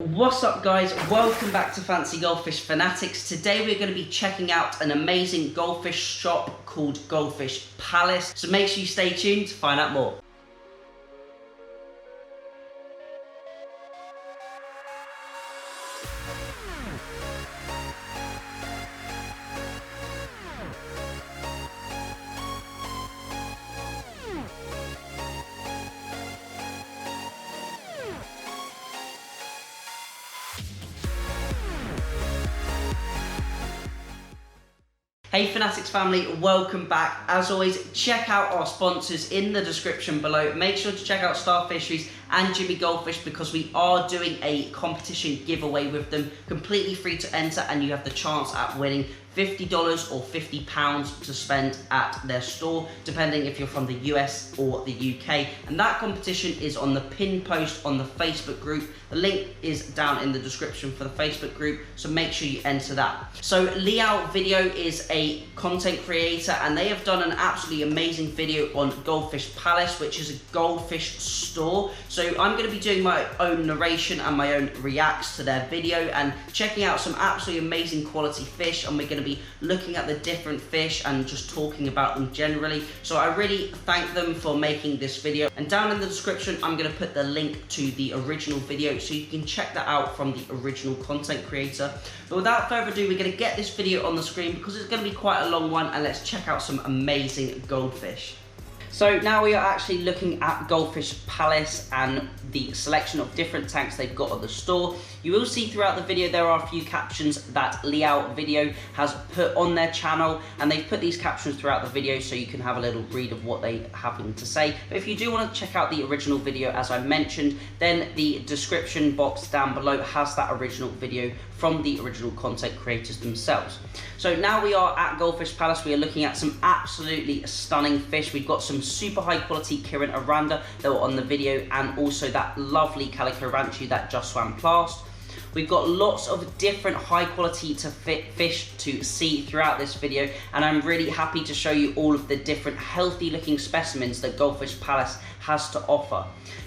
What's up guys, welcome back to Fancy Goldfish Fanatics. Today we're going to be checking out an amazing goldfish shop called Goldfish Palace, so make sure you stay tuned to find out more. Hey Fanatics family, welcome back. As always, check out our sponsors in the description below. Make sure to check out Star Fisheries and Jimmy Goldfish because we are doing a competition giveaway with them, completely free to enter, and you have the chance at winning $50 or £50 to spend at their store, depending if you're from the US or the UK. And that competition is on the pin post on the Facebook group. The link is down in the description for the Facebook group, so make sure you enter that. So Liao Video is a content creator and they have done an absolutely amazing video on Goldfish Palace, which is a goldfish store. So I'm going to be doing my own narration and my own reacts to their video and checking out some absolutely amazing quality fish, and we're going to be looking at the different fish and just talking about them generally. So I really thank them for making this video, and down in the description I'm going to put the link to the original video so you can check that out from the original content creator. But without further ado, we're going to get this video on the screen because it's going to be quite a long one, and let's check out some amazing goldfish. So now we are actually looking at Goldfish Palace and the selection of different tanks they've got at the store. You will see throughout the video there are a few captions that Liao Video has put on their channel, and they've put these captions throughout the video so you can have a little read of what they happen to say. But if you do want to check out the original video, as I mentioned, then the description box down below has that original video from the original content creators themselves. So now we are at Goldfish Palace. We are looking at some absolutely stunning fish. We've got some super high quality Kirin Aranda that were on the video, and also that lovely Calico Ranchu that just swam past. We've got lots of different high quality fish to see throughout this video, and I'm really happy to show you all of the different healthy looking specimens that Goldfish Palace has to offer.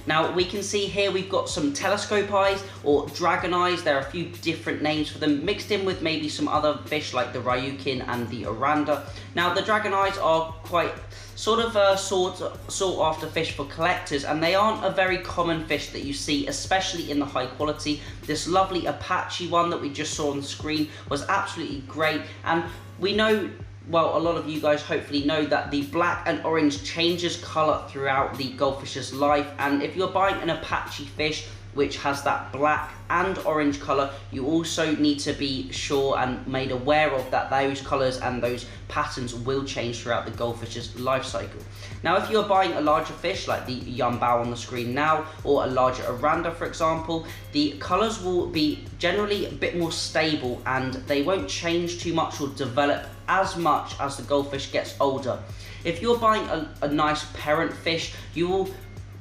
Now we can see here we've got some telescope eyes or dragon eyes. There are a few different names for them, mixed in with maybe some other fish like the Ryukin and the Aranda. Now the dragon eyes are quite sort of sought after fish for collectors, and they aren't a very common fish that you see, especially in the high quality. This lovely Apache one that we just saw on the screen was absolutely great, and we know, well, a lot of you guys hopefully know that the black and orange changes colour throughout the goldfish's life, and if you're buying an Apache fish which has that black and orange colour, you also need to be sure and made aware of that those colours and those patterns will change throughout the goldfish's life cycle. Now if you're buying a larger fish like the Yumbao on the screen now, or a larger Aranda for example, the colours will be generally a bit more stable and they won't change too much or develop as much as the goldfish gets older. If you're buying a nice parent fish, you will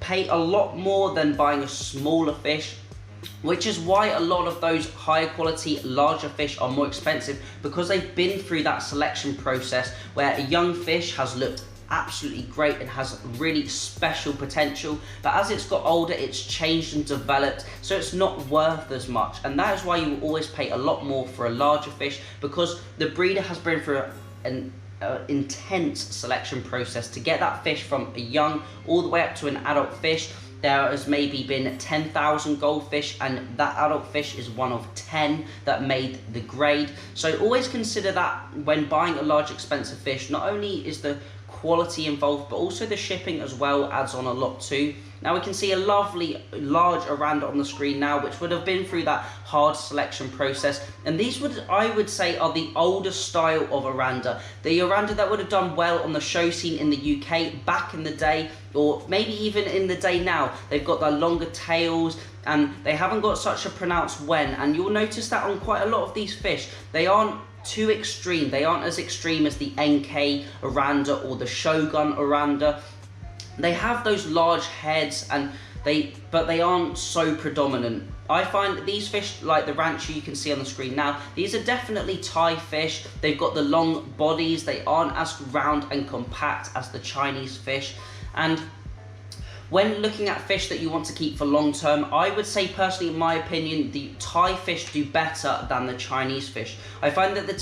pay a lot more than buying a smaller fish, which is why a lot of those higher quality larger fish are more expensive, because they've been through that selection process where a young fish has looked absolutely great and has really special potential, but as it's got older it's changed and developed, so it's not worth as much. And that is why you will always pay a lot more for a larger fish, because the breeder has been through an intense selection process to get that fish from a young all the way up to an adult fish. There has maybe been 10,000 goldfish, and that adult fish is one of 10 that made the grade. So always consider that when buying a large expensive fish. Not only is the quality involved, but also the shipping as well adds on a lot too. Now we can see a lovely large Aranda on the screen now, which would have been through that hard selection process, and these I would say are the older style of Aranda. The Aranda that would have done well on the show scene in the UK back in the day, or maybe even in the day now. They've got the longer tails and they haven't got such a pronounced wen, and you'll notice that on quite a lot of these fish. They aren't too extreme. They aren't as extreme as the NK Aranda or the Shogun Aranda. They have those large heads, but they aren't so predominant. I find that these fish, like the Ranchu you can see on the screen now, these are definitely Thai fish. They've got the long bodies. They aren't as round and compact as the Chinese fish. And When looking at fish that you want to keep for long term, I would say personally, in my opinion, the Thai fish do better than the Chinese fish. I find that the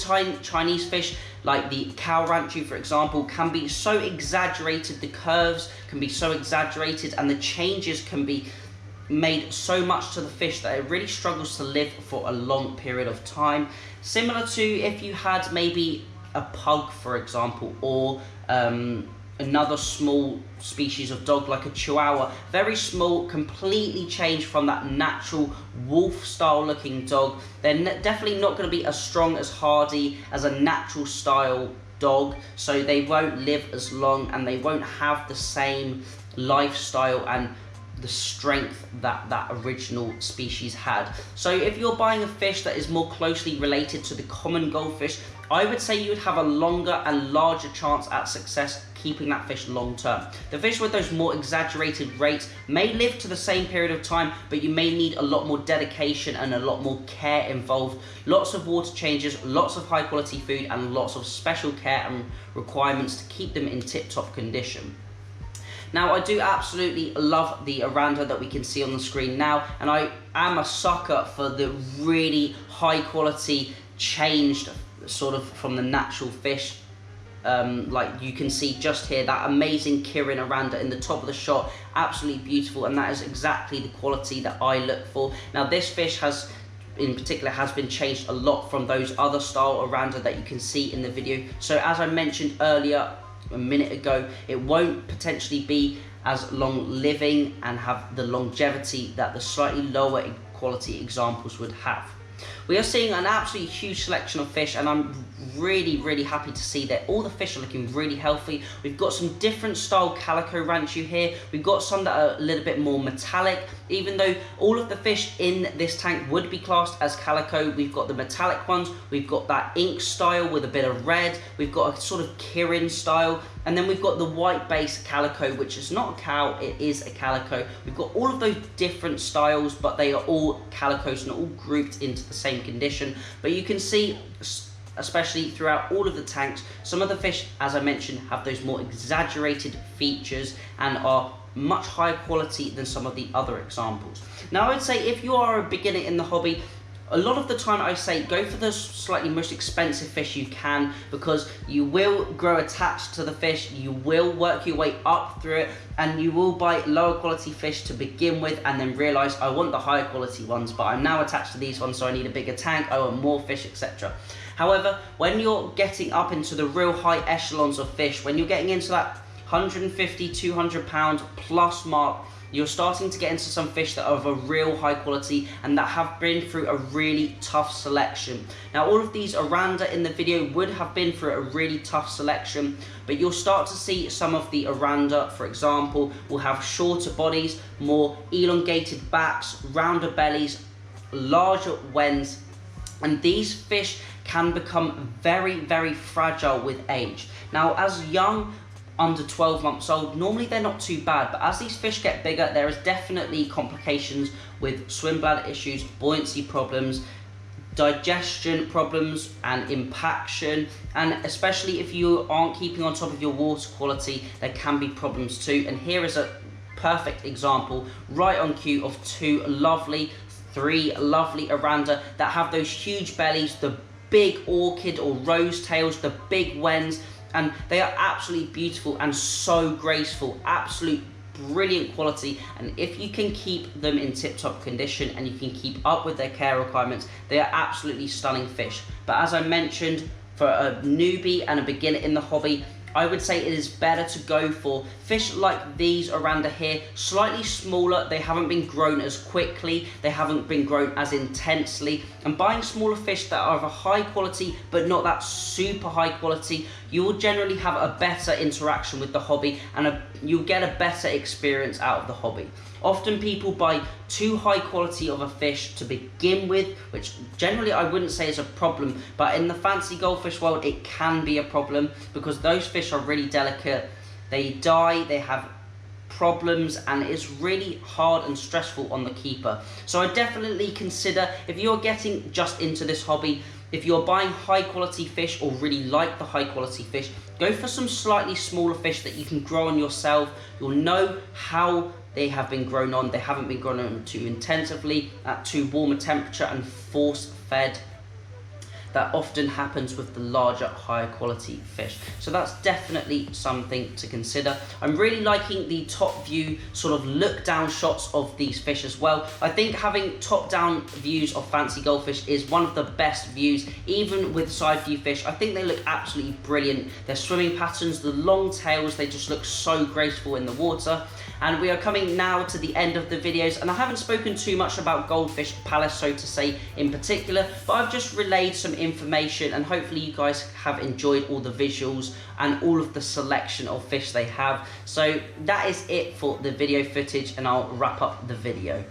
Chinese fish, like the cow ranchu for example, can be so exaggerated, the curves can be so exaggerated, and the changes can be made so much to the fish that it really struggles to live for a long period of time. Similar to if you had maybe a pug, for example, or another small species of dog like a Chihuahua, very small, completely changed from that natural wolf style looking dog. They're definitely not going to be as strong, as hardy as a natural style dog, so they won't live as long and they won't have the same lifestyle and the strength that that original species had. So if you're buying a fish that is more closely related to the common goldfish, I would say you would have a longer and larger chance at success keeping that fish long term. The fish with those more exaggerated rates may live to the same period of time, but you may need a lot more dedication and a lot more care involved. Lots of water changes, lots of high quality food, and lots of special care and requirements to keep them in tip-top condition. Now, I do absolutely love the Oranda that we can see on the screen now, and I am a sucker for the really high quality changed sort of from the natural fish. Like you can see just here, that amazing Kirin Oranda in the top of the shot, absolutely beautiful, and that is exactly the quality that I look for. Now, this fish has in particular has been changed a lot from those other style Oranda that you can see in the video. So as I mentioned earlier, a minute ago, it won't potentially be as long living and have the longevity that the slightly lower quality examples would have. We are seeing an absolutely huge selection of fish, and I'm really happy to see that all the fish are looking really healthy. We've got some different style calico ranchu here. We've got some that are a little bit more metallic. Even though all of the fish in this tank would be classed as calico, we've got the metallic ones, we've got that ink style with a bit of red, we've got a sort of Kirin style, and then we've got the white base calico, which is not a cow, it is a calico. We've got all of those different styles, but they are all calicos and all grouped into the same condition. But you can see, especially throughout all of the tanks, some of the fish, as I mentioned, have those more exaggerated features and are much higher quality than some of the other examples. Now, I would say if you are a beginner in the hobby, a lot of the time I say go for the slightly most expensive fish you can, because you will grow attached to the fish, you will work your way up through it, and you will buy lower quality fish to begin with and then realise, I want the higher quality ones, but I'm now attached to these ones, so I need a bigger tank, I want more fish, etc. However, when you're getting up into the real high echelons of fish, when you're getting into that 150, 200 pound plus mark, you're starting to get into some fish that are of a real high quality and that have been through a really tough selection. Now, all of these Oranda in the video would have been through a really tough selection, but you'll start to see some of the Oranda, for example, will have shorter bodies, more elongated backs, rounder bellies, larger wens, and these fish can become very fragile with age. Now, as young, under 12 months old, normally they're not too bad, but as these fish get bigger, there is definitely complications with swim bladder issues, buoyancy problems, digestion problems and impaction, and especially if you aren't keeping on top of your water quality, there can be problems too. And here is a perfect example right on cue of three lovely Oranda that have those huge bellies, the big orchid or rose tails, the big wens, and they are absolutely beautiful and so graceful, absolute brilliant quality. And if you can keep them in tip-top condition and you can keep up with their care requirements, they are absolutely stunning fish. But as I mentioned, for a newbie and a beginner in the hobby, I would say it is better to go for fish like these Oranda here, slightly smaller, they haven't been grown as quickly, they haven't been grown as intensely, and buying smaller fish that are of a high quality but not that super high quality, you will generally have a better interaction with the hobby and you'll get a better experience out of the hobby. Often people buy too high quality of a fish to begin with, which generally I wouldn't say is a problem, but in the fancy goldfish world it can be a problem because those fish are really delicate, they die, they have problems, and it's really hard and stressful on the keeper. So I definitely consider, if you're getting just into this hobby, if you're buying high quality fish or really like the high quality fish, go for some slightly smaller fish that you can grow on yourself. You'll know how they have been grown on. They haven't been grown on too intensively, at too warm a temperature and force fed. That often happens with the larger, higher quality fish. So that's definitely something to consider. I'm really liking the top view sort of look down shots of these fish as well. I think having top down views of fancy goldfish is one of the best views, even with side view fish. I think they look absolutely brilliant. Their swimming patterns, the long tails, they just look so graceful in the water. And we are coming now to the end of the videos, and I haven't spoken too much about Goldfish Palace, so to say, in particular, but I've just relayed some information, and hopefully you guys have enjoyed all the visuals and all of the selection of fish they have. So that is it for the video footage, and I'll wrap up the video.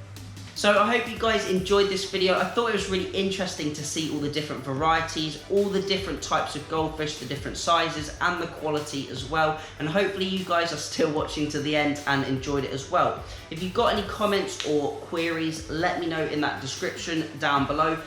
So I hope you guys enjoyed this video. I thought it was really interesting to see all the different varieties, all the different types of goldfish, the different sizes and the quality as well. And hopefully you guys are still watching to the end and enjoyed it as well. If you've got any comments or queries, let me know in that description down below.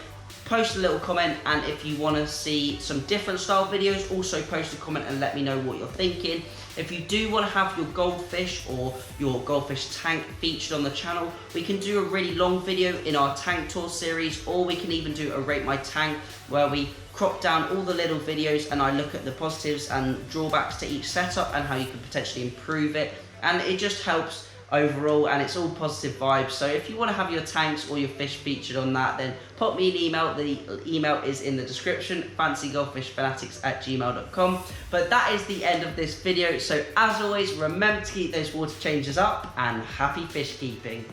Post a little comment, and if you want to see some different style videos, also post a comment and let me know what you're thinking. If you do want to have your goldfish or your goldfish tank featured on the channel, we can do a really long video in our tank tour series, or we can even do a rate my tank where we crop down all the little videos and I look at the positives and drawbacks to each setup and how you can potentially improve it, and it just helps overall, and it's all positive vibes. So if you want to have your tanks or your fish featured on that, then pop me an email. The email is in the description, fancygoldfishfanatics@gmail.com. But that is the end of this video. So as always, remember to keep those water changes up, and happy fish keeping.